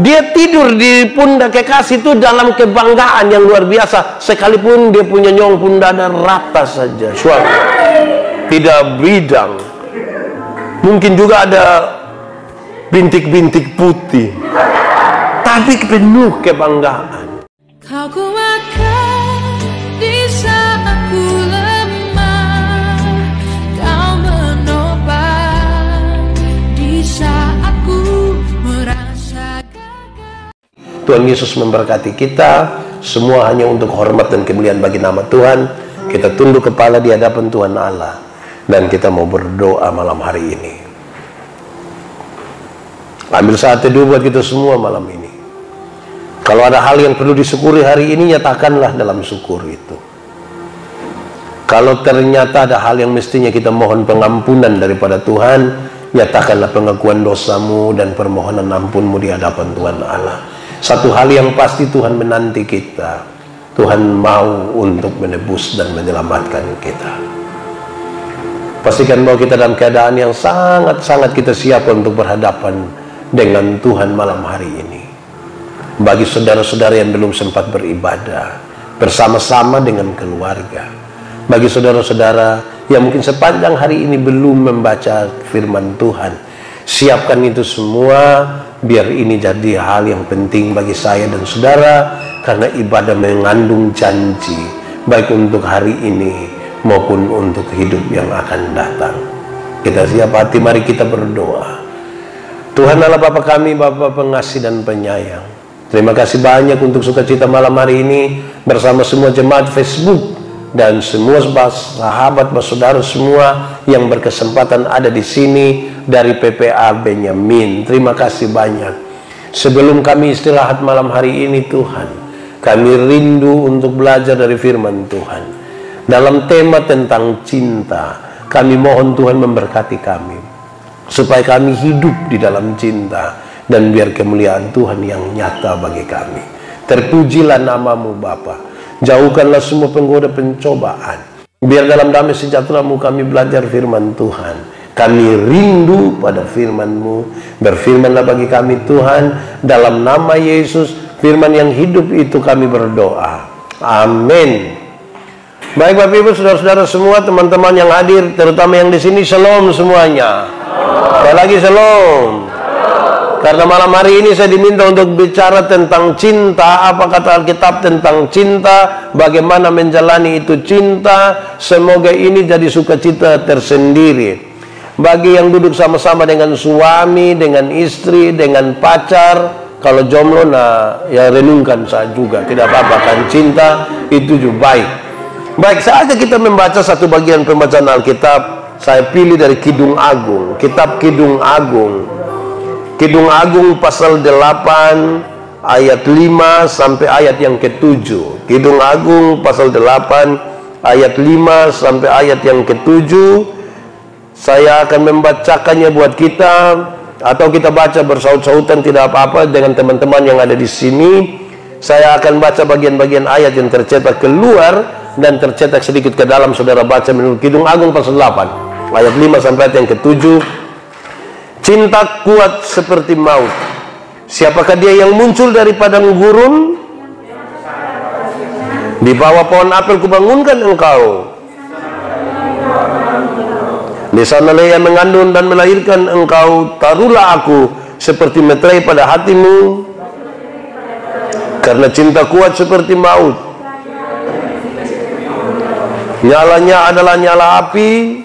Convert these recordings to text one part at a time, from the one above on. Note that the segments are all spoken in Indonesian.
Dia tidur di pundak kekasih itu dalam kebanggaan yang luar biasa. Sekalipun dia punya nyong pundak dan rata saja, suami tidak bidang. Mungkin juga ada bintik-bintik putih, tapi penuh kebanggaan. Kau kuatkan di saat ku lemah, kau menopang di saat ku merasa gagal. Tuhan Yesus memberkati kita semua hanya untuk hormat dan kemuliaan bagi nama Tuhan. Kita tunduk kepala di hadapan Tuhan Allah dan kita mau berdoa malam hari ini. Ambil saat teduh buat kita semua malam ini. Kalau ada hal yang perlu disyukuri hari ini, nyatakanlah dalam syukur itu. Kalau ternyata ada hal yang mestinya kita mohon pengampunan daripada Tuhan, nyatakanlah pengakuan dosamu dan permohonan ampunmu di hadapan Tuhan Allah. Satu hal yang pasti, Tuhan menanti kita. Tuhan mau untuk menebus dan menyelamatkan kita. Pastikan bahwa kita dalam keadaan yang sangat-sangat kita siap untuk berhadapan dengan Tuhan malam hari ini. Bagi saudara-saudara yang belum sempat beribadah bersama-sama dengan keluarga, bagi saudara-saudara yang mungkin sepanjang hari ini belum membaca firman Tuhan, siapkan itu semua, biar ini jadi hal yang penting bagi saya dan saudara, karena ibadah mengandung janji baik untuk hari ini maupun untuk hidup yang akan datang. Kita siap hati, mari kita berdoa. Tuhan Allah Bapa kami, Bapa pengasih dan penyayang, terima kasih banyak untuk sukacita malam hari ini bersama semua jemaat Facebook dan semua sahabat, saudara semua yang berkesempatan ada di sini dari PPA Benyamin. Terima kasih banyak. Sebelum kami istirahat malam hari ini Tuhan, kami rindu untuk belajar dari firman Tuhan. Dalam tema tentang cinta, kami mohon Tuhan memberkati kami, supaya kami hidup di dalam cinta, dan biar kemuliaan Tuhan yang nyata bagi kami. Terpujilah namamu Bapa. Jauhkanlah semua penggoda pencobaan. Biar dalam damai sejahtera-Mu kami belajar firman Tuhan. Kami rindu pada firman-Mu. Berfirmanlah bagi kami Tuhan. Dalam nama Yesus, firman yang hidup itu kami berdoa. Amin. Baik Bapak Ibu, saudara-saudara semua, teman-teman yang hadir, terutama yang di sini, shalom semuanya. Sekali lagi shalom. Karena malam hari ini saya diminta untuk bicara tentang cinta. Apa kata Alkitab tentang cinta? Bagaimana menjalani itu cinta? Semoga ini jadi sukacita tersendiri bagi yang duduk sama-sama dengan suami, dengan istri, dengan pacar. Kalau jomblo, nah ya renungkan saya juga, tidak apa-apa kan, cinta itu juga baik. Baik, saatnya kita membaca satu bagian pembacaan Alkitab. Saya pilih dari Kidung Agung, kitab Kidung Agung. Kidung Agung pasal 8 ayat 5 sampai ayat yang ke-7. Kidung Agung pasal 8 ayat 5 sampai ayat yang ke-7. Saya akan membacakannya buat kita, atau kita baca bersaut-sautan, tidak apa-apa dengan teman-teman yang ada di sini. Saya akan baca bagian-bagian ayat yang tercetak keluar dan tercetak sedikit ke dalam. Saudara baca menurut Kidung Agung pasal 8 ayat 5 sampai ayat yang ke-7. Cinta kuat seperti maut. Siapakah dia yang muncul dari padang gurun? Di bawah pohon apel kubangunkan engkau. Di sana ia mengandung dan melahirkan engkau. Taruhlah aku seperti meterai pada hatimu. Karena cinta kuat seperti maut. Nyalanya adalah nyala api.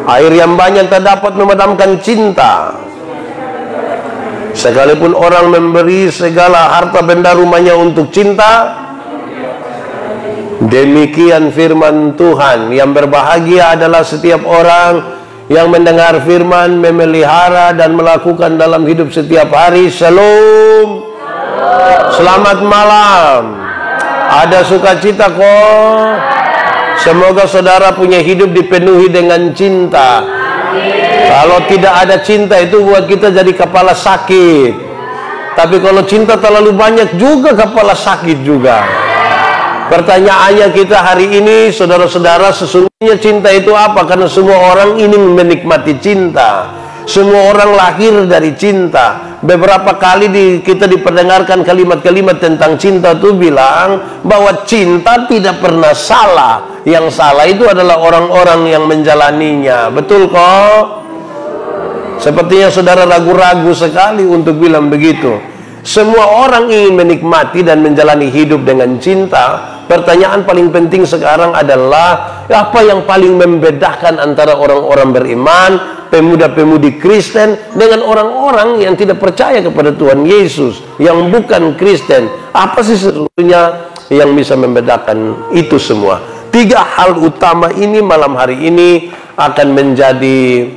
Air yang banyak tak dapat memadamkan cinta. Sekalipun orang memberi segala harta benda rumahnya untuk cinta, demikian firman Tuhan. Yang berbahagia adalah setiap orang yang mendengar firman, memelihara dan melakukan dalam hidup setiap hari. Shalom. Selamat malam. Ada sukacita kok. Semoga saudara punya hidup dipenuhi dengan cinta. Kalau tidak ada cinta itu buat kita jadi kepala sakit. Tapi kalau cinta terlalu banyak juga kepala sakit juga. Pertanyaannya kita hari ini, saudara-saudara, sesungguhnya cinta itu apa? Karena semua orang ini menikmati cinta. Semua orang lahir dari cinta. Beberapa kali kita diperdengarkan kalimat-kalimat tentang cinta itu bilang bahwa cinta tidak pernah salah. Yang salah itu adalah orang-orang yang menjalaninya. Betul kok? Sepertinya saudara ragu-ragu sekali untuk bilang begitu. Semua orang ingin menikmati dan menjalani hidup dengan cinta. Pertanyaan paling penting sekarang adalah apa yang paling membedakan antara orang-orang beriman, pemuda-pemudi Kristen dengan orang-orang yang tidak percaya kepada Tuhan Yesus, yang bukan Kristen. Apa sih sebetulnya yang bisa membedakan itu semua? 3 hal utama ini malam hari ini akan menjadi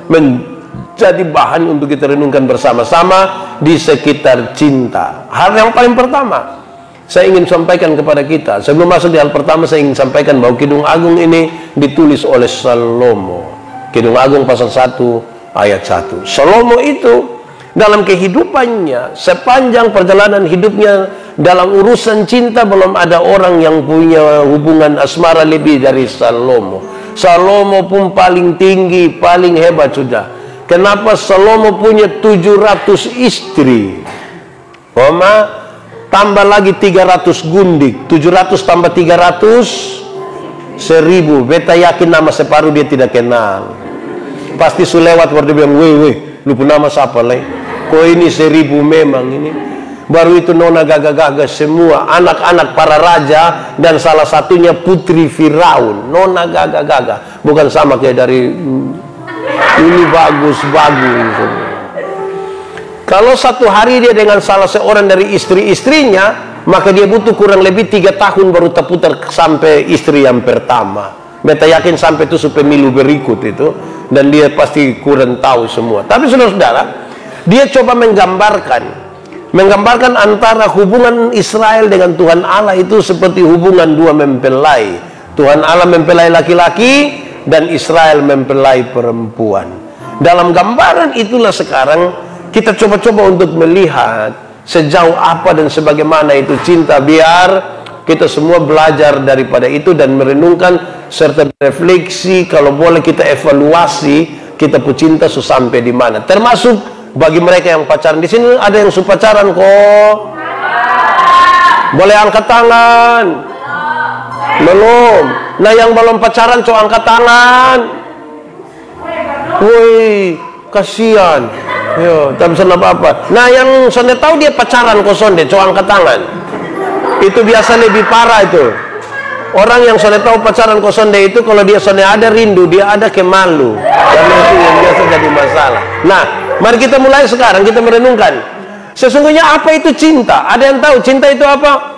menjadi bahan untuk kita renungkan bersama-sama di sekitar cinta. Hal yang paling pertama saya ingin sampaikan kepada kita, sebelum masuk di hal pertama, saya ingin sampaikan bahwa Kidung Agung ini ditulis oleh Salomo. Kidung Agung pasal 1 ayat 1. Salomo itu dalam kehidupannya, sepanjang perjalanan hidupnya dalam urusan cinta, belum ada orang yang punya hubungan asmara lebih dari Salomo. Salomo pun paling tinggi, paling hebat sudah. Kenapa Salomo punya 700 istri? Tambah lagi 300 gundik. 700 tambah 300 1000. Beta yakin nama separuh dia tidak kenal. Pasti sulewat baru dia bilang, weh, lu pun nama siapa leh? Kok ini 1000 memang ini. Baru itu nona gagah-gagah semua, anak-anak para raja, dan salah satunya putri Firaun. Nona gagah-gagah. Bukan sama kayak dari ini bagus-bagus. Kalau satu hari dia dengan salah seorang dari istri-istrinya, maka dia butuh kurang lebih 3 tahun baru terputar sampai istri yang pertama. Beta yakin sampai itu pemilu berikut itu, dan dia pasti kurang tahu semua. Tapi saudara-saudara, dia coba menggambarkan antara hubungan Israel dengan Tuhan Allah itu seperti hubungan dua mempelai. Tuhan Allah mempelai laki-laki dan Israel mempelai perempuan. Dalam gambaran itulah sekarang kita coba-coba untuk melihat sejauh apa dan sebagaimana itu cinta, biar kita semua belajar daripada itu dan merenungkan serta refleksi, kalau boleh kita evaluasi kita pecinta sampai di mana. Termasuk bagi mereka yang pacaran. Di sini ada yang pacaran kok. Boleh angkat tangan? Belum. Nah, yang belum pacaran coba angkat tangan. Woi, kasihan. Yo, tak bisa apa-apa. Nah, yang sonde tahu dia pacaran kok sonde, coba angkat tangan. Itu biasa lebih parah itu. Orang yang sonde tahu pacaran kok sonde itu, kalau dia sonde ada rindu, dia ada kemalu. Karena itu yang biasa jadi masalah. Nah, mari kita mulai sekarang, kita merenungkan. Sesungguhnya apa itu cinta? Ada yang tahu cinta itu apa?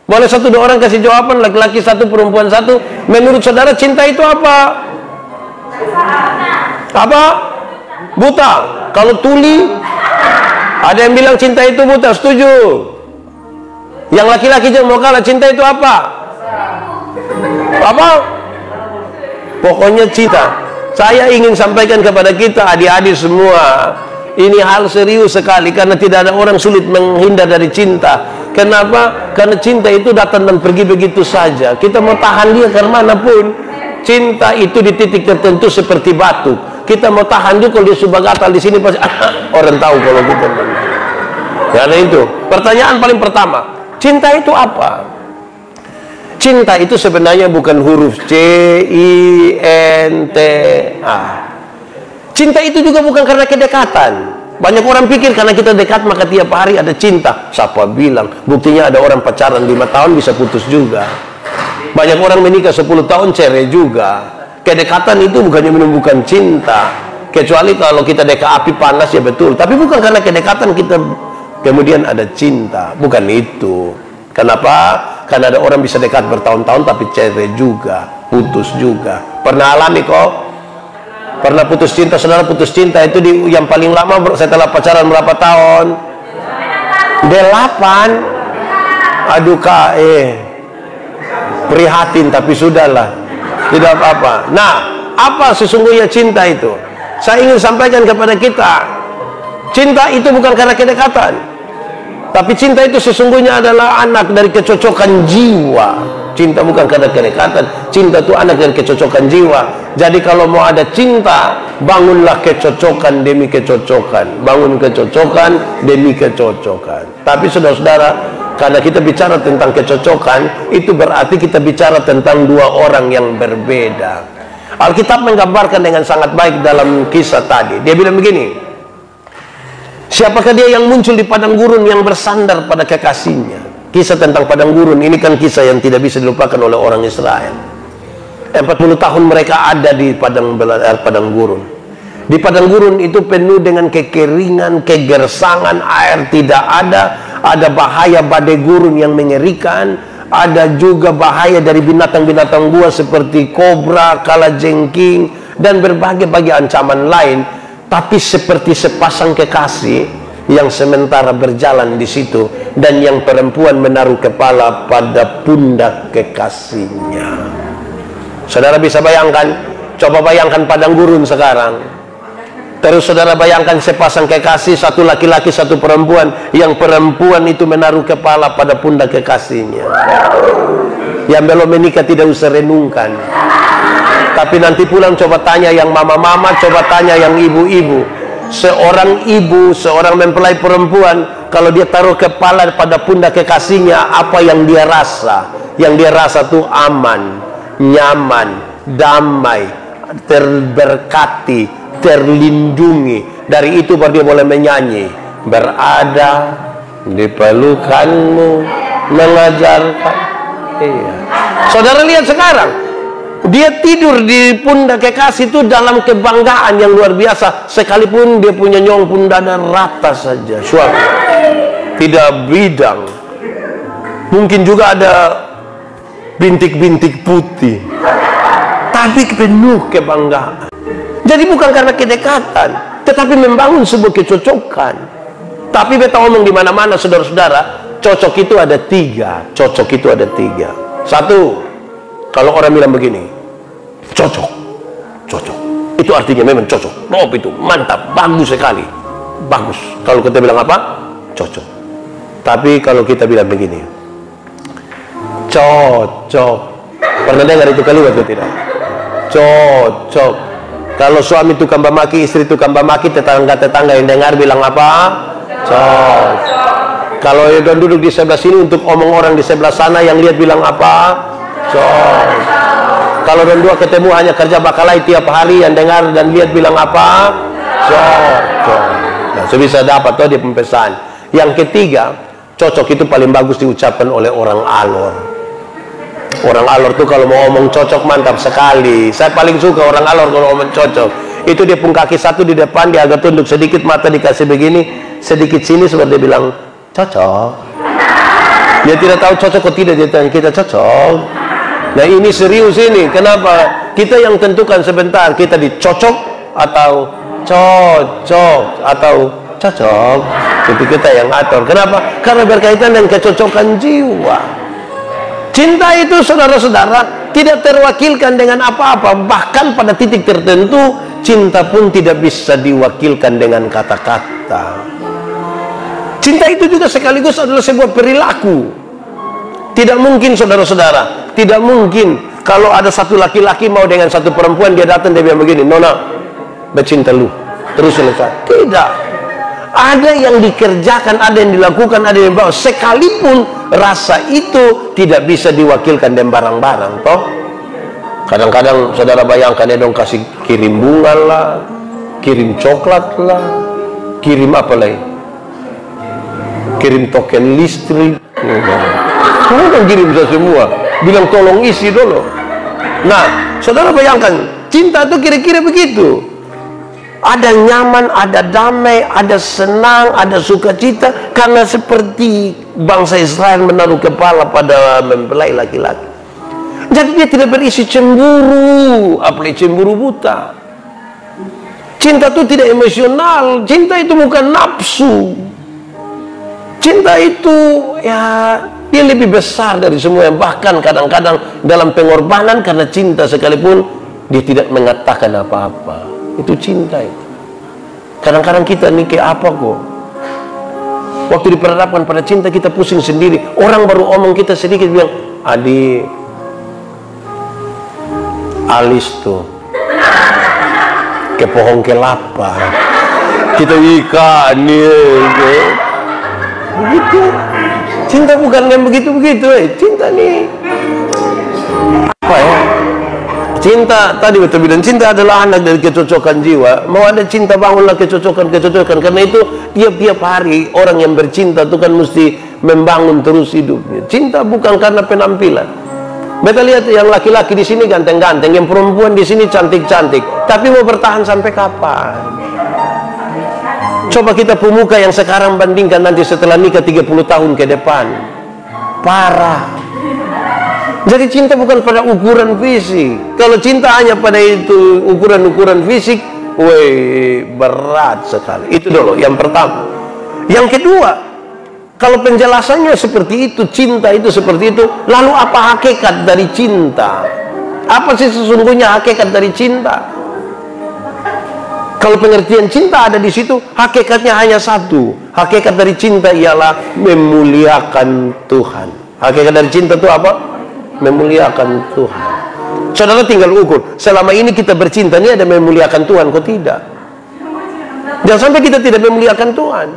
Boleh 1-2 orang kasih jawaban, laki-laki 1, perempuan 1. Menurut saudara cinta itu apa? Apa? Buta. Kalau tuli, ada yang bilang cinta itu buta, setuju? Yang laki-laki jangan mau kalah, cinta itu apa? Apa? Pokoknya cinta. Saya ingin sampaikan kepada kita adik-adik semua, ini hal serius sekali, karena tidak ada orang sulit menghindar dari cinta. Kenapa? Karena cinta itu datang dan pergi begitu saja. Kita mau tahan dia kemanapun. Cinta itu di titik tertentu seperti batu. Kita mau tahan dia, kalau dia sudah gatal di sini pasti orang tahu kalau kita. Karena itu pertanyaan paling pertama, cinta itu apa? Cinta itu sebenarnya bukan huruf C, I, N, T, A. Cinta itu juga bukan karena kedekatan. Banyak orang pikir karena kita dekat maka tiap hari ada cinta. Siapa bilang? Buktinya ada orang pacaran 5 tahun bisa putus juga. Banyak orang menikah 10 tahun cerai juga. Kedekatan itu bukannya menumbuhkan cinta, kecuali kalau kita dekat api panas, ya betul. Tapi bukan karena kedekatan kita kemudian ada cinta. Bukan itu. Kenapa? Karena ada orang bisa dekat bertahun-tahun tapi cerai juga, putus juga. Pernah alami kok? Pernah putus cinta? Saudara putus cinta itu yang paling lama setelah pacaran berapa tahun? 8. Aduh kak, prihatin, tapi sudahlah, tidak apa-apa. Nah, apa sesungguhnya cinta itu? Saya ingin sampaikan kepada kita, cinta itu bukan karena kedekatan, tapi cinta itu sesungguhnya adalah anak dari kecocokan jiwa. Cinta bukan karena kedekatan, cinta itu anak dari kecocokan jiwa. Jadi kalau mau ada cinta, bangunlah kecocokan demi kecocokan, bangun kecocokan demi kecocokan. Tapi saudara-saudara, karena kita bicara tentang kecocokan, itu berarti kita bicara tentang dua orang yang berbeda. Alkitab menggambarkan dengan sangat baik dalam kisah tadi. Dia bilang begini, siapakah dia yang muncul di padang gurun yang bersandar pada kekasihnya? Kisah tentang padang gurun ini kan kisah yang tidak bisa dilupakan oleh orang Israel. 40 tahun mereka ada di padang gurun. Di padang gurun itu penuh dengan kekeringan, kegersangan, air tidak ada. Ada bahaya badai gurun yang mengerikan. Ada juga bahaya dari binatang-binatang buas seperti kobra, kalajengking, dan berbagai-bagai ancaman lain. Tapi seperti sepasang kekasih yang sementara berjalan di situ, dan yang perempuan menaruh kepala pada pundak kekasihnya. Saudara bisa bayangkan? Coba bayangkan padang gurun sekarang. Terus saudara bayangkan sepasang kekasih, satu laki-laki, satu perempuan, yang perempuan itu menaruh kepala pada pundak kekasihnya. Yang belum menikah tidak usah renungkan. Tapi nanti pulang coba tanya yang mama-mama, coba tanya yang ibu-ibu. Seorang ibu, seorang mempelai perempuan, kalau dia taruh kepala pada pundak kekasihnya, apa yang dia rasa? Yang dia rasa tuh aman, nyaman, damai, terberkati, terlindungi. Dari itu baru dia boleh menyanyi, berada di pelukanmu, mengajarkan. Iya. Saudara lihat sekarang, dia tidur di pundak kekasih itu dalam kebanggaan yang luar biasa. Sekalipun dia punya nyong pun dada rata saja, suami tidak bidang, mungkin juga ada bintik-bintik putih, tapi penuh kebanggaan. Jadi bukan karena kedekatan, tetapi membangun sebuah kecocokan. Tapi beta ngomong di mana-mana, saudara-saudara, cocok itu ada tiga. Cocok itu ada tiga. Satu, kalau orang bilang begini, cocok, cocok, itu artinya memang cocok. Top itu, mantap, bagus sekali, bagus. Kalau kita bilang apa? Cocok. Tapi kalau kita bilang begini, cocok, pernah dengar itu kalimat atau tidak? Cocok. Kalau suami tukang bamaki, istri tukang bamaki, tetangga-tetangga yang dengar bilang apa? Cocok. Kalau yang duduk di sebelah sini untuk omong orang di sebelah sana yang lihat bilang apa? Cocok. Kalau orang dua ketemu hanya kerja bakalai tiap hari, yang dengar dan lihat bilang apa? Cocok. Nah, so bisa dapat tuh dia pempesan. Yang ketiga, cocok itu paling bagus diucapkan oleh orang alor. Orang alor tuh kalau mau omong cocok mantap sekali. Saya paling suka orang alor kalau omong cocok. Itu dia pun kaki satu di depan, dia agak tunduk sedikit, mata dikasih begini, sedikit sini seperti dia bilang cocok. Dia tidak tahu cocok atau tidak, dia tanya kita cocok. Nah ini serius ini. Kenapa? Kita yang tentukan sebentar, kita dicocok atau cocok atau cocok. Itu kita yang atur. Kenapa? Karena berkaitan dengan kecocokan jiwa. Cinta itu saudara-saudara tidak terwakilkan dengan apa-apa. Bahkan pada titik tertentu cinta pun tidak bisa diwakilkan dengan kata-kata. Cinta itu juga sekaligus adalah sebuah perilaku. Tidak mungkin saudara-saudara, tidak mungkin kalau ada satu laki-laki mau dengan satu perempuan, dia datang dia bilang begini, Nona, bercinta lu, terus selesai. Tidak. Ada yang dikerjakan, ada yang dilakukan, ada yang dibawa. Sekalipun rasa itu tidak bisa diwakilkan dengan barang-barang, toh. Kadang-kadang saudara bayangkan ya dong, kasih kirim bunga lah, kirim coklat lah, kirim apa lagi? Kirim token listrik. Semua kan kirim semua. Bilang tolong isi dulu. Nah, saudara bayangkan, cinta itu kira-kira begitu. Ada nyaman, ada damai, ada senang, ada sukacita. Karena seperti bangsa Israel menaruh kepala pada mempelai laki-laki. Jadi dia tidak berisi cemburu, apalagi cemburu buta. Cinta itu tidak emosional. Cinta itu bukan nafsu. Cinta itu ya dia lebih besar dari semua. Bahkan kadang-kadang dalam pengorbanan karena cinta sekalipun dia tidak mengatakan apa-apa. Itu cinta itu. Kadang-kadang kita nih kayak apa kok, waktu diperhadapkan pada cinta kita pusing sendiri. Orang baru omong kita sedikit bilang, adik, alis tuh ke pohon kelapa. Kita ikan nih. Begitu. Cinta bukan yang begitu-begitu. Cinta nih apa ya? Cinta, tadi betul bilang, cinta adalah anak dari kecocokan jiwa. Mau ada cinta, bangunlah kecocokan. Karena itu tiap-tiap hari orang yang bercinta itu kan mesti membangun terus hidupnya. Cinta bukan karena penampilan. Beta lihat yang laki-laki di sini ganteng-ganteng, yang perempuan di sini cantik-cantik. Tapi mau bertahan sampai kapan? Coba kita pemuka yang sekarang bandingkan nanti setelah nikah 30 tahun ke depan. Parah. Jadi cinta bukan pada ukuran fisik. Kalau cinta hanya pada itu ukuran-ukuran fisik, woi, berat sekali. Itu dulu yang pertama. Yang kedua, kalau penjelasannya seperti itu, cinta itu seperti itu, lalu apa hakikat dari cinta? Apa sih sesungguhnya hakikat dari cinta? Kalau pengertian cinta ada di situ, hakikatnya hanya satu. Hakikat dari cinta ialah memuliakan Tuhan. Hakikat dari cinta itu apa? Memuliakan Tuhan. Saudara tinggal ukur, selama ini kita bercinta ini ada memuliakan Tuhan kok tidak? Jangan sampai kita tidak memuliakan Tuhan.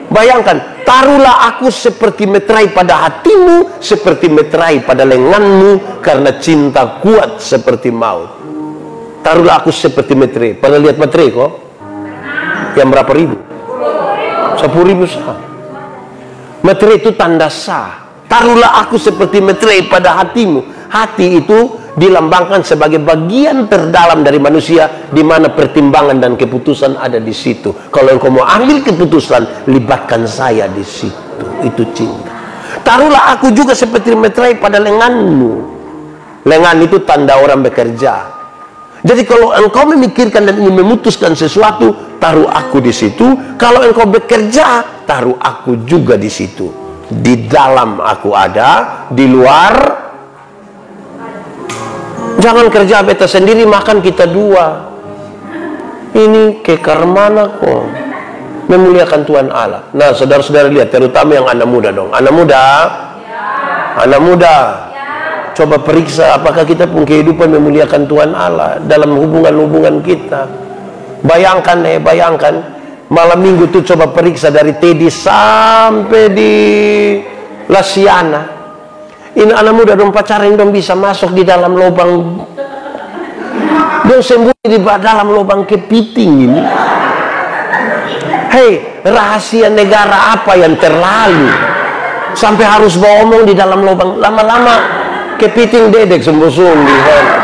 Bayangkan, taruhlah aku seperti meterai pada hatimu, seperti meterai pada lenganmu, karena cinta kuat seperti maut. Taruhlah aku seperti meterai. Pernah lihat meterai kok? Yang berapa ribu? 10.000 sah. Meterai itu tanda sah. Taruhlah aku seperti meterai pada hatimu. Hati itu dilambangkan sebagai bagian terdalam dari manusia, di mana pertimbangan dan keputusan ada di situ. Kalau engkau mau ambil keputusan, libatkan saya di situ. Itu cinta. Taruhlah aku juga seperti meterai pada lenganmu. Lengan itu tanda orang bekerja. Jadi kalau engkau memikirkan dan ingin memutuskan sesuatu, taruh aku di situ. Kalau engkau bekerja, taruh aku juga di situ. Di dalam aku ada, di luar. Jangan kerja beta sendiri, makan kita dua. Ini kekar mana kok? Memuliakan Tuhan Allah. Nah, saudara-saudara lihat, terutama yang anak muda dong. Anak muda, anak muda, coba periksa apakah kita pun kehidupan memuliakan Tuhan Allah dalam hubungan-hubungan kita. Bayangkan bayangkan. Malam minggu tuh coba periksa dari Teddy sampai di Lasiana. Ini anak muda dong pacaran dong bisa masuk di dalam lubang, dong sembunyi di dalam lubang kepiting ini. Hei, rahasia negara apa yang terlalu sampai harus bawa omong di dalam lubang? Lama-lama kepiting dedek sembusung di sana.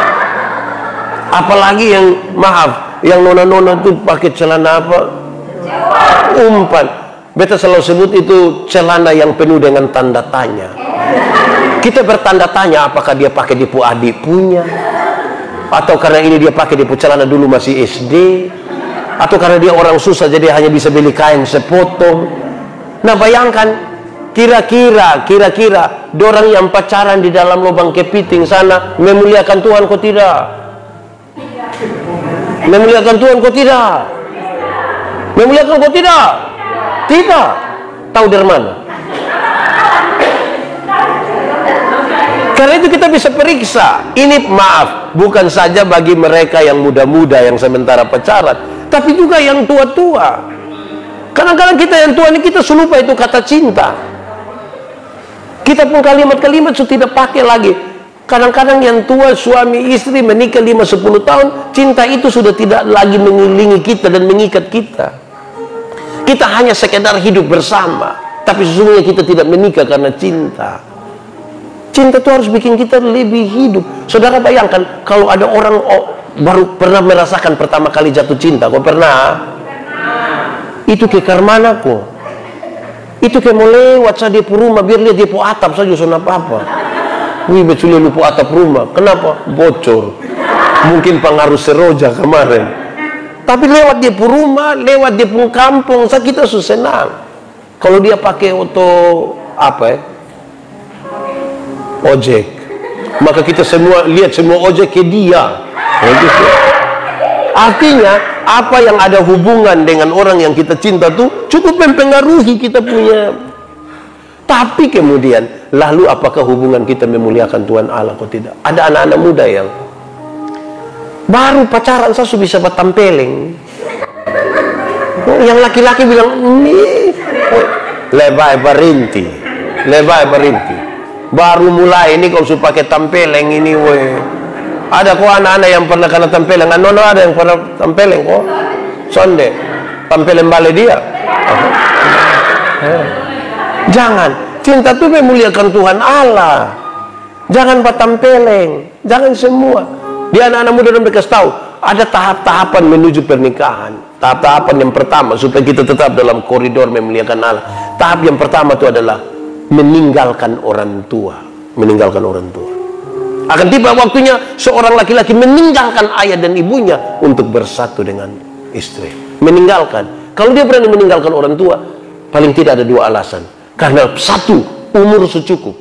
Apalagi yang maaf, yang nona-nona tuh pakai celana apa? Umpan. Beta selalu sebut itu celana yang penuh dengan tanda tanya. Kita bertanda tanya apakah dia pakai dipu adik punya, atau karena ini dia pakai dipu celana dulu masih SD, atau karena dia orang susah jadi hanya bisa beli kain sepotong. Nah bayangkan, kira-kira dorang yang pacaran di dalam lubang kepiting sana memuliakan Tuhan kok tidak? Memuliakan Tuhan kok tidak? Memuliakan kok tidak? Tidak. Tahu dari mana? Karena itu kita bisa periksa. Ini maaf, bukan saja bagi mereka yang muda-muda yang sementara pacaran, tapi juga yang tua-tua. Kadang-kadang kita yang tua ini kita lupa itu kata cinta. Kita pun kalimat-kalimat sudah tidak pakai lagi. Kadang-kadang yang tua suami istri menikah 5-10 tahun, cinta itu sudah tidak lagi mengiringi kita dan mengikat kita. Kita hanya sekedar hidup bersama, tapi sesungguhnya kita tidak menikah karena cinta. Cinta itu harus bikin kita lebih hidup. Saudara bayangkan kalau ada orang baru pernah merasakan pertama kali jatuh cinta. Kok pernah? Itu kekar mana kok? Itu kayak mau lewat saja di rumah, biar lihat dia po atap saja, sana apa-apa. Wih, betul lupa atap rumah. Kenapa? Bocor. Mungkin pengaruh seroja kemarin. Tapi lewat dia pun rumah, lewat dia pun kampung, kita susah senang. Kalau dia pakai auto apa ya? Ojek. Maka kita semua lihat semua ojek ke dia. Artinya apa yang ada hubungan dengan orang yang kita cinta tuh cukup mempengaruhi kita punya. Tapi kemudian lalu apakah hubungan kita memuliakan Tuhan Allah atau tidak? Ada anak-anak muda yang Baru pacaran saya sudah bisa bertampeleng. Yang laki-laki bilang, ini lebay berhenti. Baru mulai ini kalau sudah pakai tampeleng ini, weh. Ada kok anak-anak yang pernah kena tampeleng, nono ada yang pernah tampeleng kok. Sonde, tampeleng balik dia. Jangan, cinta itu memuliakan Tuhan Allah. Jangan bertampeleng, jangan semua. Dia anak-anak muda dan mereka tahu ada tahap-tahapan menuju pernikahan. Tahap-tahapan yang pertama supaya kita tetap dalam koridor memuliakan Allah. Tahap yang pertama itu adalah meninggalkan orang tua. Akan tiba waktunya seorang laki-laki meninggalkan ayah dan ibunya untuk bersatu dengan istri. Meninggalkan. Kalau dia berani meninggalkan orang tua, paling tidak ada dua alasan. Karena satu, umur cukup.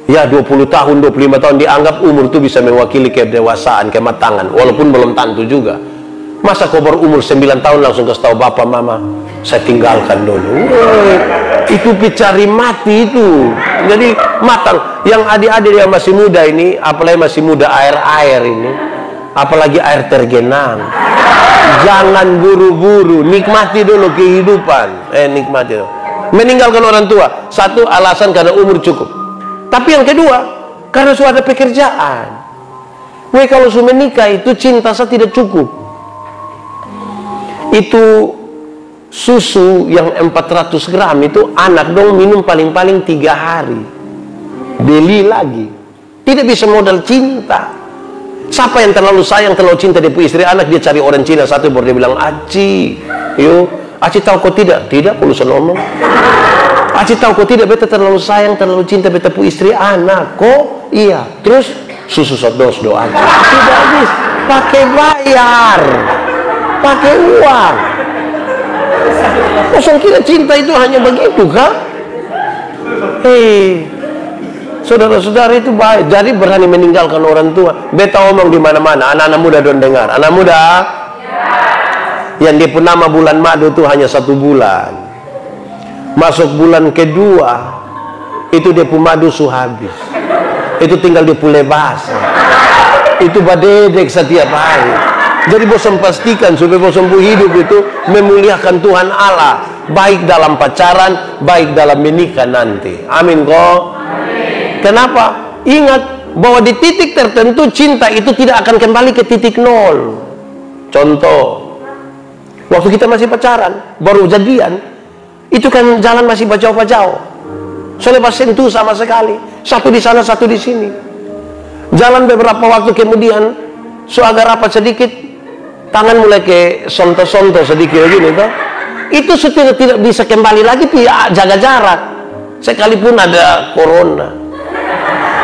Ya 20 tahun, 25 tahun dianggap umur itu bisa mewakili kedewasaan, kematangan. Walaupun belum tentu juga. Masa kau berumur 9 tahun langsung kasih tahu bapak mama, saya tinggalkan dulu. Itu cari mati itu. Jadi matang. Yang adik-adik yang masih muda ini, apalagi masih muda air ini, apalagi air tergenang. Jangan buru-buru, nikmati dulu kehidupan. Nikmati dulu. Meninggalkan orang tua, satu alasan karena umur cukup. Tapi yang kedua, karena sudah ada pekerjaan. Kalau sudah menikah itu cinta saya tidak cukup. Itu susu yang 400 gram itu anak dong minum paling-paling 3 hari. Beli lagi. Tidak bisa modal cinta. Siapa yang terlalu sayang, terlalu cinta dia punya istri anak, dia cari orang Cina satu baru dia bilang, Aci, yuk, Aci tahu kok tidak? Tidak, perlu saya ngomong. Aci tahu kok tidak, beta terlalu sayang, terlalu cinta beta punya istri anak. Kok? Iya. Terus susu sodos doa aja. Tidak habis. Pakai bayar. Pakai uang. Kosong kira cinta itu hanya begitu kah? Saudara-saudara itu baik. Jadi berani meninggalkan orang tua. Beta omong di mana-mana. Anak-anak muda don dengar. Anak muda. Yang dia pun nama bulan madu itu hanya 1 bulan. Masuk bulan kedua, itu dia pun madu habis. Itu tinggal dia pun lebas. Itu badedek setiap hari. Jadi bosan pastikan supaya bosan hidup itu memuliakan Tuhan Allah, baik dalam pacaran, baik dalam menikah nanti. Amin kok. Kenapa? Ingat bahwa di titik tertentu cinta itu tidak akan kembali ke titik nol. Contoh, waktu kita masih pacaran, baru jadian, itu kan jalan masih bajau-bajau. Soalnya pas sentuh sama sekali. Satu di sana, satu di sini. Jalan beberapa waktu kemudian, agak rapat sedikit, tangan mulai ke sonto-sonto sedikit begini toh. Itu sudah tidak bisa kembali lagi, jaga jarak. Sekalipun ada corona.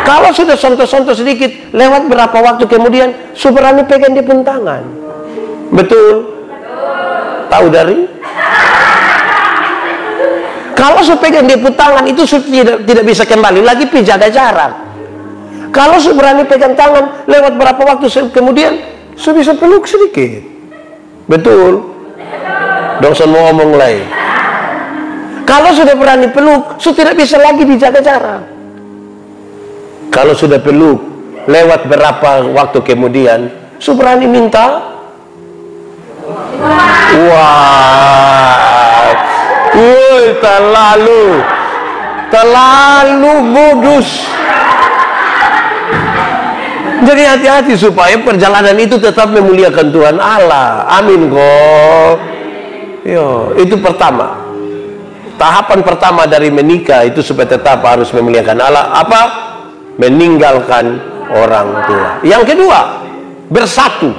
Kalau sudah sonto-sonto sedikit, lewat berapa waktu kemudian, berani pegang dia pun tangan. Betul? Tahu dari? Kalau pegang dia pun tangan, itu sudah tidak bisa kembali lagi, jaga jarak. Kalau berani pegang tangan, lewat berapa waktu kemudian, sudah bisa peluk sedikit. Betul? Dong semua omong lain. Kalau sudah berani peluk, sudah tidak bisa lagi dijaga jarak. Kalau sudah peluk, lewat berapa waktu kemudian, berani minta. Wah, woi, terlalu bodoh. Jadi hati-hati supaya perjalanan itu tetap memuliakan Tuhan Allah. Amin kok. Yo, itu pertama. Tahapan pertama dari menikah itu supaya tetap harus memuliakan Allah. Apa? Meninggalkan orang tua. Yang kedua, bersatu.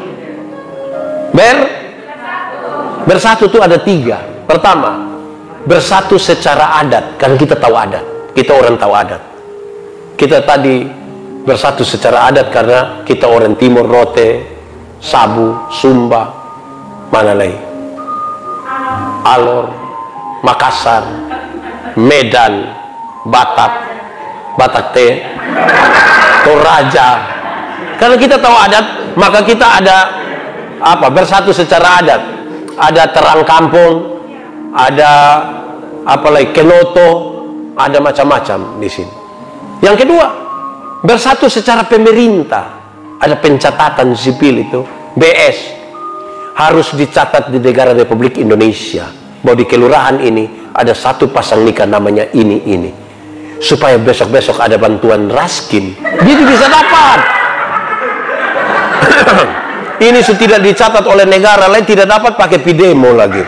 Bersatu itu ada 3. Pertama, bersatu secara adat. Karena kita tahu adat. Kita orang tahu adat. Kita tadi bersatu secara adat karena kita orang Timur, Rote, Sabu, Sumba, mana lagi? Alor, Makassar, Medan, Batak T, Toraja. Karena kita tahu adat, maka kita ada apa? Bersatu secara adat. Ada terang kampung, ada apa lagi? Kenoto, ada macam-macam di sini. Yang kedua, bersatu secara pemerintah. ada pencatatan sipil itu, BS, harus dicatat di negara Republik Indonesia bahwa di kelurahan ini ada satu pasang nikah namanya ini, supaya besok-besok ada bantuan raskin, dia bisa dapat. Ini sudah tidak dicatat oleh negara lain, tidak dapat pakai pidemo lagi.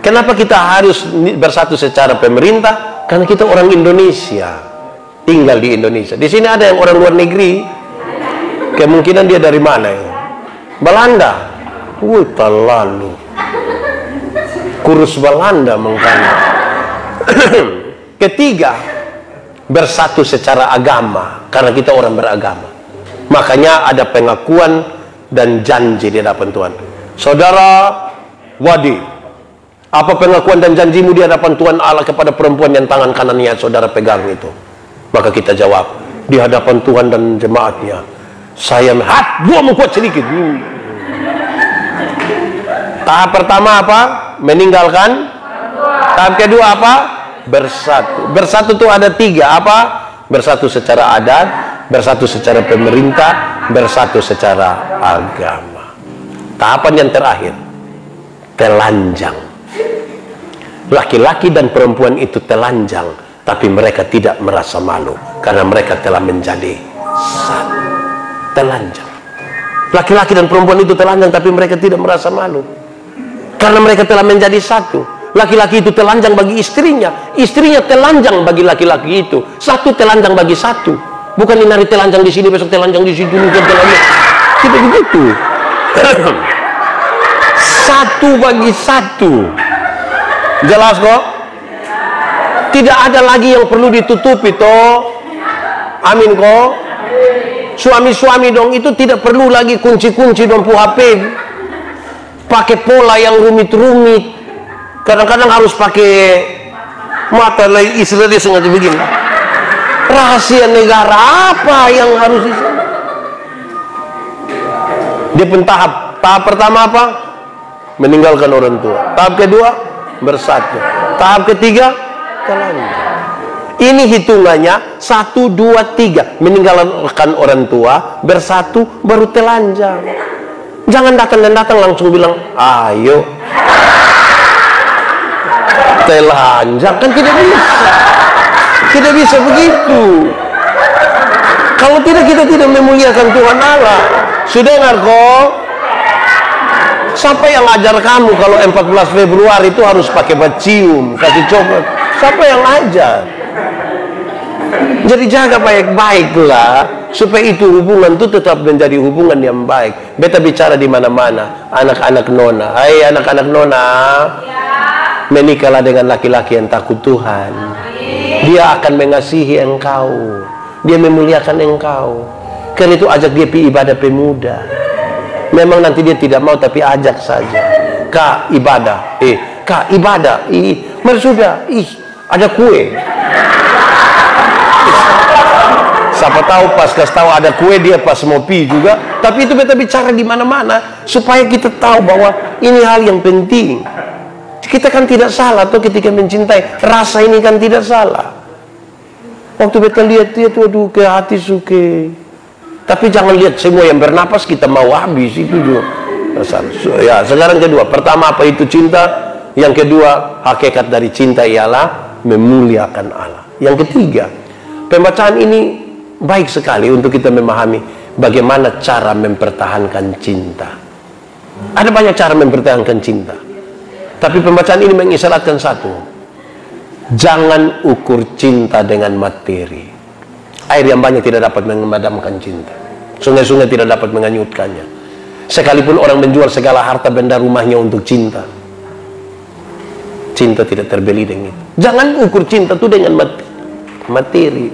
Kenapa kita harus bersatu secara pemerintah? Karena kita orang Indonesia, tinggal di Indonesia. Di sini ada yang orang luar negeri, kemungkinan dia dari mana ya? Belanda. Terlalu kurus Belanda mengkana. Ketiga, bersatu secara agama, karena kita orang beragama. Makanya ada pengakuan dan janji di hadapan Tuhan. Saudara Wadi, apa pengakuan dan janjimu di hadapan Tuhan Allah kepada perempuan yang tangan kanannya saudara pegang itu? Maka kita jawab, di hadapan Tuhan dan jemaatnya, saya gua mau kuat sedikit. Tahap pertama apa? Meninggalkan. Tahap kedua apa? Bersatu. Bersatu itu ada 3. Apa? Bersatu secara adat, bersatu secara pemerintah, bersatu secara agama. Tahapan yang terakhir, telanjang. Laki-laki dan perempuan itu telanjang, tapi mereka tidak merasa malu karena mereka telah menjadi satu. Telanjang. Laki-laki dan perempuan itu telanjang, tapi mereka tidak merasa malu karena mereka telah menjadi satu. Laki-laki itu telanjang bagi istrinya, istrinya telanjang bagi laki-laki itu. Satu telanjang bagi satu. Bukan ini hari telanjang di sini, besok telanjang di situ, bukan telanjang. Tidak begitu. Satu bagi satu. Jelas kok? Tidak ada lagi yang perlu ditutupi toh. Amin kok? Suami-suami dong itu tidak perlu lagi kunci-kunci dong HP. Pakai pola yang rumit-rumit. Kadang-kadang harus pakai mata lagi, istilahnya sengaja begini. Rahasia negara apa yang harus di sana? Dia pun tahap pertama apa? Meninggalkan orang tua. Tahap kedua, bersatu. Tahap ketiga, telanjang. Ini hitungannya 1, 2, 3. Meninggalkan orang tua, bersatu, baru telanjang. Jangan datang dan datang langsung bilang, ayo telanjang, kan tidak bisa begitu. Kalau tidak, kita tidak memuliakan Tuhan Allah. Sudah dengar kok? Siapa yang ajar kamu kalau 14 Februari itu harus pakai bacium, kasih coklat? Siapa yang ajar? Jadi jaga baik-baiklah supaya itu hubungan itu tetap menjadi hubungan yang baik. Beta bicara di mana-mana, anak-anak nona. Hai anak-anak nona. Menikahlah dengan laki-laki yang takut Tuhan. Dia akan mengasihi engkau. Dia memuliakan engkau. Karena itu ajak dia pergi ibadah pemuda. Memang nanti dia tidak mau, tapi ajak saja. Kak ibadah. Kak ibadah. Mari sudah. Ada kue. Siapa tahu pas kasih tahu ada kue dia pas mau pergi juga. Tapi itu beta bicara di mana-mana supaya kita tahu bahwa ini hal yang penting. Kita kan tidak salah tuh ketika mencintai. Rasa ini kan tidak salah. Waktu beta lihat dia tuh, aduh ke hati suke. Tapi jangan lihat semua yang bernapas kita mau habis, itu juga ya. Sekarang kedua, pertama apa itu cinta? Yang kedua, hakikat dari cinta ialah memuliakan Allah. Yang ketiga, pembacaan ini baik sekali untuk kita memahami bagaimana cara mempertahankan cinta. Ada banyak cara mempertahankan cinta. Tapi pembacaan ini mengisyaratkan satu. Jangan ukur cinta dengan materi. Air yang banyak tidak dapat memadamkan cinta. Sungai-sungai tidak dapat menganyutkannya. Sekalipun orang menjual segala harta benda rumahnya untuk cinta, cinta tidak terbeli dengan itu. Jangan ukur cinta itu dengan materi.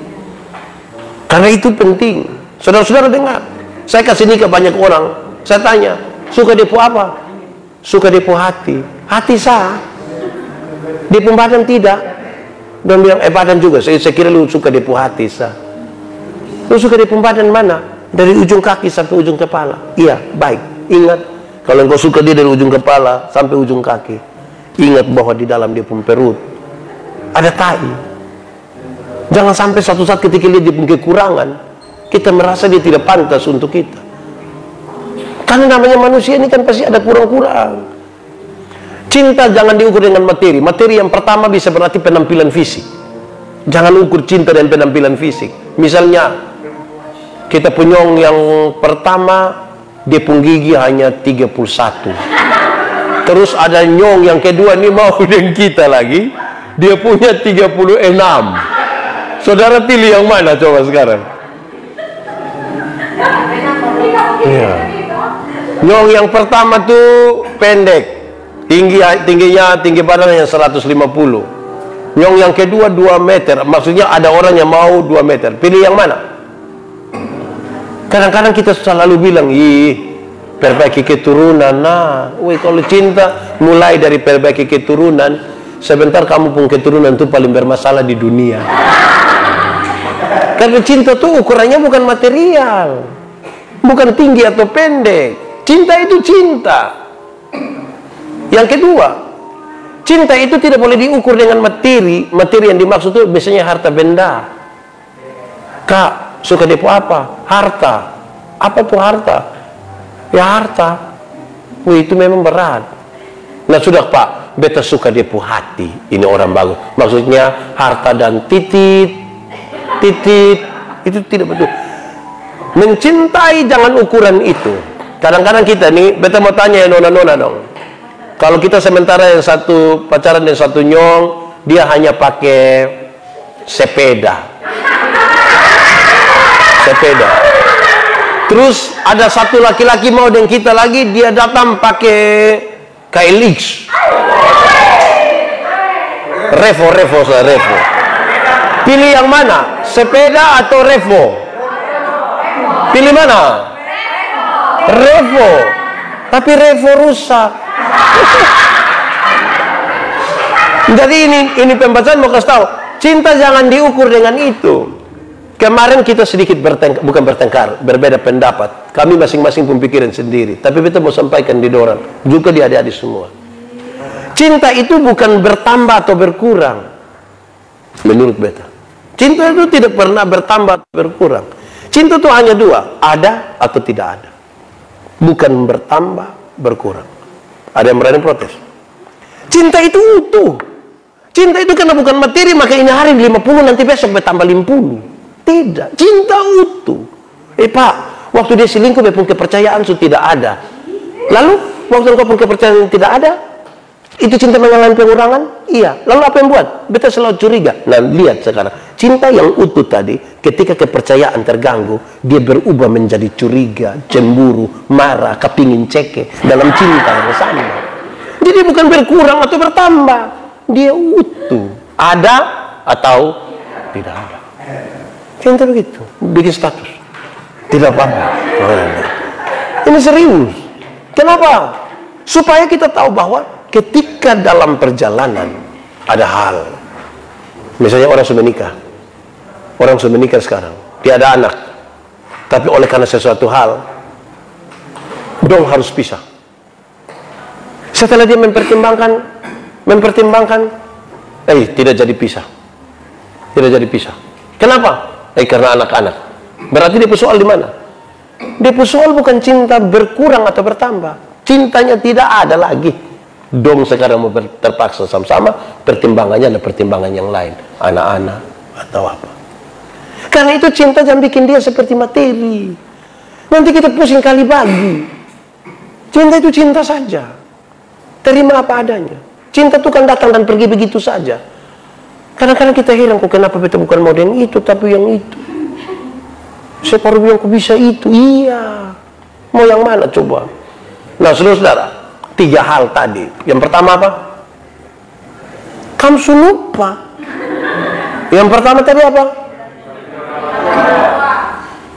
Karena itu penting. Saudara-saudara dengar. Saya kasih nikah banyak orang. Saya tanya, suka depo apa? Suka depo hati. Hati sah. Depo badan tidak. Dan bilang, badan juga. Saya kira lu suka depo hati sah. Lu suka depo badan mana? Dari ujung kaki sampai ujung kepala. Iya, baik. Ingat, kalau engkau suka dia dari ujung kepala sampai ujung kaki, ingat bahwa di dalam dia pun perut ada tai. Jangan sampai suatu saat ketika dia punya kekurangan, Kita merasa dia tidak pantas untuk kita. Karena namanya manusia ini kan pasti ada kurang-kurang. Cinta jangan diukur dengan materi. Materi yang pertama bisa berarti penampilan fisik. Jangan ukur cinta dan penampilan fisik. Misalnya, kita penyong yang pertama, dia pun gigi hanya 31. Terus ada nyong yang kedua ini mau dengan kita lagi, dia punya 36. Saudara pilih yang mana coba sekarang? Iya. Nyong yang pertama tuh pendek, tinggi badannya 150. Nyong yang kedua 2 meter. Maksudnya ada orang yang mau 2 meter. Pilih yang mana? Kadang-kadang kita selalu bilang, perbaiki keturunan. Nah, kalau cinta mulai dari perbaiki keturunan, sebentar kamu pun keturunan itu paling bermasalah di dunia. Karena cinta tuh ukurannya bukan material, bukan tinggi atau pendek. Cinta itu cinta. Yang kedua, cinta itu tidak boleh diukur dengan materi. Materi yang dimaksud itu biasanya harta benda. Kak, suka depo apa? Harta. Apa tuh harta? Ya harta. Itu memang berat. Nah sudah Pak, beta suka depo hati. Ini orang bagus. Maksudnya harta dan titit. Itu tidak betul. Mencintai jangan ukuran itu. Kadang-kadang kita nih, beta mau tanya ya nona-nona dong. Kalau kita sementara yang satu pacaran dan satu nyong, dia hanya pakai sepeda. Terus ada satu laki-laki mau dengan kita lagi, dia datang pakai KLX. Revo. Pilih yang mana? Sepeda atau Revo? Pilih mana? Revo. Tapi Revo rusak. Jadi ini pembacaan mau kasih tahu, cinta jangan diukur dengan itu. Kemarin kita sedikit bertengkar, berbeda pendapat. Kami masing-masing pemikiran sendiri. Tapi kita mau sampaikan di dorang, juga di adik-adik semua. Cinta itu bukan bertambah atau berkurang. Menurut beta, cinta itu tidak pernah bertambah atau berkurang. Cinta itu hanya dua, ada atau tidak ada. Bukan bertambah, berkurang. Ada yang berani protes. Cinta itu utuh. Cinta itu karena bukan materi, maka ini hari 50, nanti besok bertambah 50. Tidak. Cinta utuh. Pak, waktu dia selingkuh, dia pun kepercayaan sudah tidak ada. Lalu, waktu engkau pun kepercayaan tidak ada, itu cinta mengalami pengurangan? Iya. Lalu apa yang buat? Beta selalu curiga. Nah, lihat sekarang. Cinta yang utuh tadi, ketika kepercayaan terganggu, dia berubah menjadi curiga, cemburu, marah, kepingin ceke dalam cinta yang sama. Jadi bukan berkurang atau bertambah. Dia utuh. Ada atau tidak ada. Cinta begitu. Bikin status. Tidak apa-apa. Ini serius. Kenapa? Supaya kita tahu bahwa ketika dalam perjalanan ada hal. Misalnya orang sudah menikah. Orang sudah menikah sekarang. Dia ada anak. Tapi oleh karena sesuatu hal, dong harus pisah. Setelah dia mempertimbangkan, tidak jadi pisah. Tidak jadi pisah. Kenapa? Karena anak-anak. Berarti dia persoal di mana? Dia persoal bukan cinta berkurang atau bertambah. Cintanya tidak ada lagi. Dong sekarang mau terpaksa sama-sama, pertimbangannya adalah pertimbangan yang lain. Anak-anak atau apa. Karena itu cinta jangan bikin dia seperti materi. Nanti kita pusing kali bagi. Cinta itu cinta saja. Terima apa adanya. Cinta itu kan datang dan pergi begitu saja. Kadang-kadang kita heran, kok kenapa kita bukan mau yang itu, tapi yang itu. Saya baru bilang, kok bisa itu? Iya. Mau yang mana coba? Nah, saudara-saudara, 3 hal tadi. Yang pertama apa? Kamu lupa. Yang pertama tadi apa?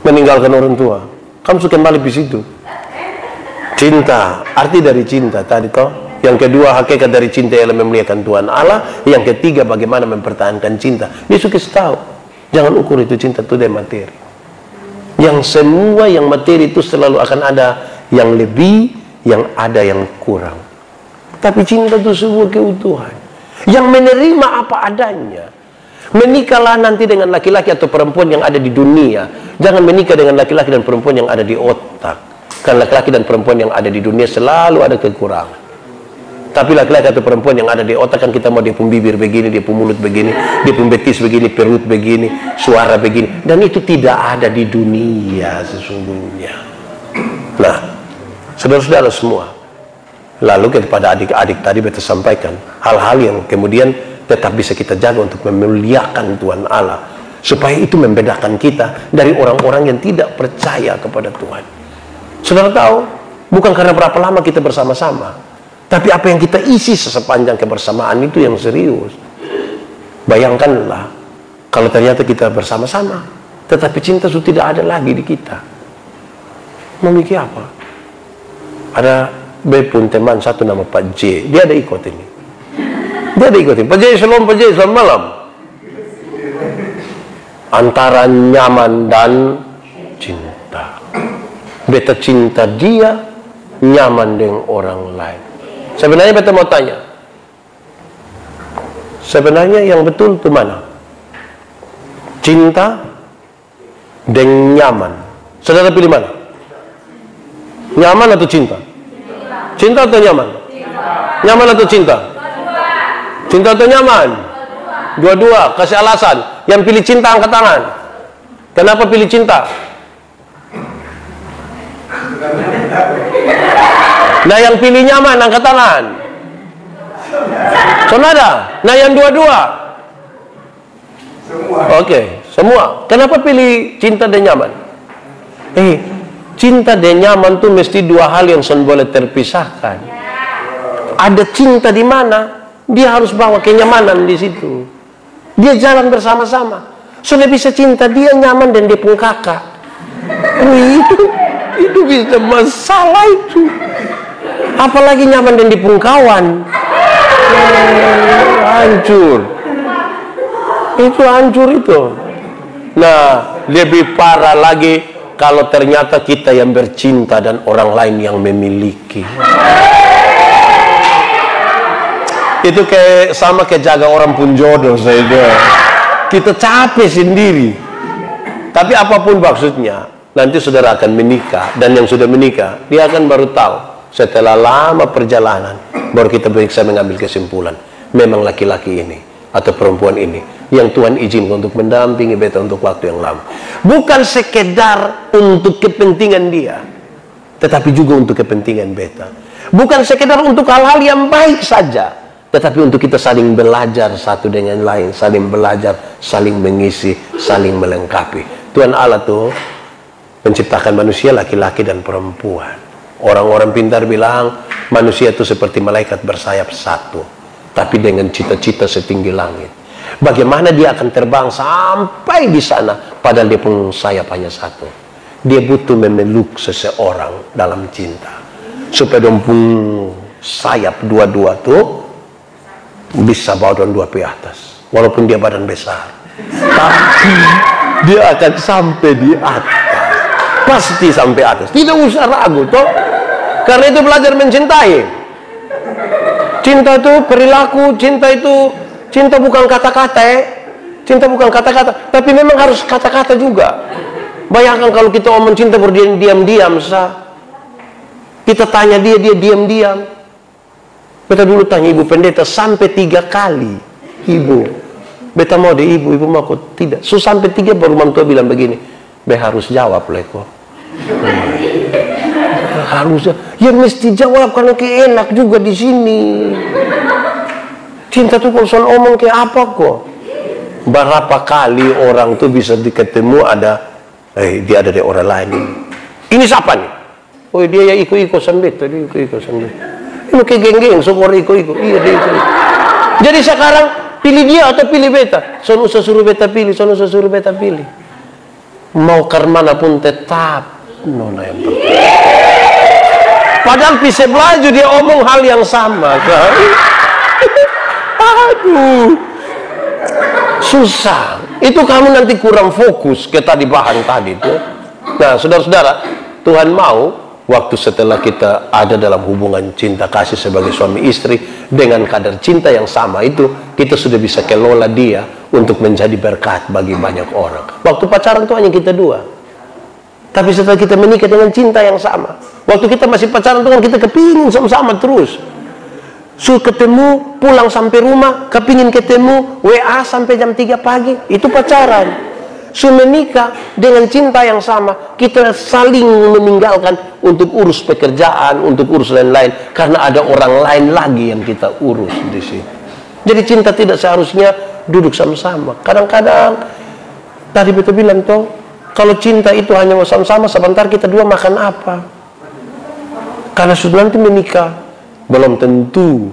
Meninggalkan orang tua. Kamu suka kembali di situ. Cinta, arti dari cinta tadi toh. Yang kedua, hakikat dari cinta ialah memuliakan Tuhan Allah. Yang ketiga, bagaimana mempertahankan cinta. Dia suka tahu. Jangan ukur itu cinta itu dari materi. Yang semua yang materi itu selalu akan ada yang lebih, yang ada yang kurang. Tapi cinta itu sebuah keutuhan. Yang menerima apa adanya. Menikahlah nanti dengan laki-laki atau perempuan yang ada di dunia. Jangan menikah dengan laki-laki dan perempuan yang ada di otak. Karena laki-laki dan perempuan yang ada di dunia selalu ada kekurangan. Tapi laki-laki atau perempuan yang ada di otak kan kita mau dia pun bibir begini, dia pun mulut begini, dia pun betis begini, perut begini, suara begini. Dan itu tidak ada di dunia sesungguhnya. Nah, saudara-saudara semua, lalu kepada adik-adik tadi beta sampaikan hal-hal yang kemudian tetap bisa kita jaga untuk memuliakan Tuhan Allah, supaya itu membedakan kita dari orang-orang yang tidak percaya kepada Tuhan. Saudara tahu, bukan karena berapa lama kita bersama-sama, tapi apa yang kita isi sepanjang kebersamaan itu yang serius. Bayangkanlah kalau ternyata kita bersama-sama, tetapi cinta sudah tidak ada lagi di kita. Memiliki apa? Ada B pun teman satu nama Pak J, dia ada ikut ini. Dia ada ikut ini. Pak J, shalom Pak J, selamat malam. Antara nyaman dan cinta. Beta cinta dia, nyaman dengan orang lain. Sebenarnya beta mau tanya, sebenarnya yang betul itu mana? Cinta dan nyaman. Saudara pilih mana? Nyaman atau cinta? Cinta atau nyaman? Nyaman atau cinta? Cinta atau nyaman? Dua-dua, kasih alasan. Yang pilih cinta angkat tangan. Kenapa pilih cinta? Nah, yang pilih nyaman angkat tangan. Saudara, nah yang dua-dua. Oke, semua. Kenapa pilih cinta dan nyaman? Cinta dan nyaman tuh mesti dua hal yang boleh terpisahkan. Ada cinta di mana, dia harus bawa kenyamanan di situ. Dia jalan bersama-sama. Sudah bisa cinta, dia nyaman dan dia pun kakak. Itu bisa masalah itu. Apalagi nyaman dan dipungkawan, hancur. Itu hancur itu. Nah, lebih parah lagi kalau ternyata kita yang bercinta dan orang lain yang memiliki. Itu kayak sama kayak jaga orang pun jodoh saja. Kita capek sendiri. Tapi apapun maksudnya, nanti saudara akan menikah, dan yang sudah menikah dia akan baru tahu. Setelah lama perjalanan, baru kita bisa mengambil kesimpulan. Memang laki-laki ini atau perempuan ini yang Tuhan izinkan untuk mendampingi beta untuk waktu yang lama. Bukan sekedar untuk kepentingan dia, tetapi juga untuk kepentingan beta. Bukan sekedar untuk hal-hal yang baik saja, tetapi untuk kita saling belajar satu dengan lain. Saling belajar, saling mengisi, saling melengkapi. Tuhan Allah tuh menciptakan manusia laki-laki dan perempuan. Orang-orang pintar bilang manusia itu seperti malaikat bersayap satu, tapi dengan cita-cita setinggi langit. Bagaimana dia akan terbang sampai di sana padahal dia pun sayap hanya satu? Dia butuh memeluk seseorang dalam cinta supaya dia pun sayap dua-dua tuh bisa bawa dua ke atas. Walaupun dia badan besar, tapi dia akan sampai di atas. Pasti sampai atas, tidak usah ragu toh. Karena itu belajar mencintai. Cinta itu perilaku, cinta bukan kata-kata, cinta bukan kata-kata, tapi memang harus kata-kata juga. Bayangkan kalau kita omong cinta berdiam-diam, kita tanya dia diam-diam. Beta dulu tanya ibu pendeta sampai 3 kali, ibu, beta mau deh ibu mau kok tidak. Sampai 3 baru mantua bilang begini, be harus jawab leko. Harusnya ya mesti jawab karena kayak enak juga di sini. Cinta tuh kalau soal omong kayak apa kok? Berapa kali orang tuh bisa ketemu ada dia ada di orang lain. Ini siapa nih? Oh dia ya ikut-ikut sambil tadi ikut-ikut sambil. Ini kayak geng-geng syukur ikut-ikut. Iya dia ikut. Jadi sekarang pilih dia atau pilih beta? Sono suruh beta pilih, sono suruh beta pilih. Mau karmana pun tetap nona yang penting. Padahal bisa belajar dia omong hal yang sama kan? Aduh, susah. Itu kamu nanti kurang fokus ke tadi bahan tadi itu. Nah, saudara-saudara, Tuhan mau waktu setelah kita ada dalam hubungan cinta kasih sebagai suami istri dengan kadar cinta yang sama itu, kita sudah bisa kelola dia untuk menjadi berkat bagi banyak orang. Waktu pacaran tuh hanya kita dua. Tapi setelah kita menikah dengan cinta yang sama, waktu kita masih pacaran itu kan kita kepingin sama-sama terus. Ketemu, pulang sampai rumah, kepingin ketemu, WA sampai jam 3 pagi, itu pacaran. Menikah dengan cinta yang sama, kita saling meninggalkan untuk urus pekerjaan, untuk urus lain-lain, karena ada orang lain lagi yang kita urus di sini. Jadi cinta tidak seharusnya duduk sama-sama. Kadang-kadang tadi betul bilang toh, kalau cinta itu hanya sama-sama, sebentar kita dua makan apa? Karena sudah nanti menikah, belum tentu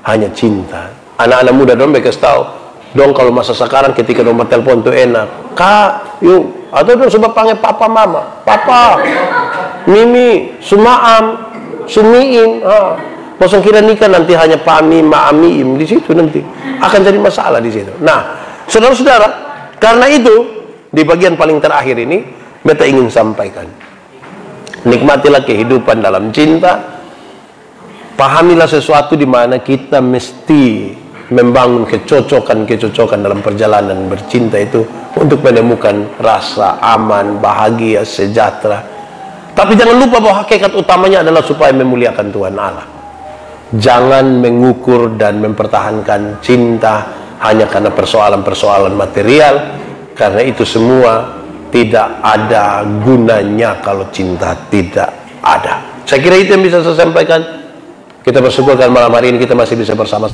hanya cinta. Anak-anak muda dong mereka tahu. Dong kalau masa sekarang ketika nomor telepon tuh enak, Kak, yuk, atau dong coba panggil papa mama, papa, Mimi, Sumaam, Sumiin, Kosong kira nikah nanti hanya Pami, Maamiim di situ nanti akan jadi masalah di situ. Nah, saudara-saudara, karena itu di bagian paling terakhir ini beta ingin sampaikan, nikmatilah kehidupan dalam cinta, pahamilah sesuatu di mana kita mesti membangun kecocokan dalam perjalanan bercinta itu untuk menemukan rasa aman, bahagia, sejahtera. Tapi jangan lupa bahwa hakikat utamanya adalah supaya memuliakan Tuhan Allah. Jangan mengukur dan mempertahankan cinta hanya karena persoalan-persoalan material, karena itu semua tidak ada gunanya kalau cinta tidak ada. Saya kira itu yang bisa saya sampaikan. Kita bersyukur kan malam hari ini kita masih bisa bersama.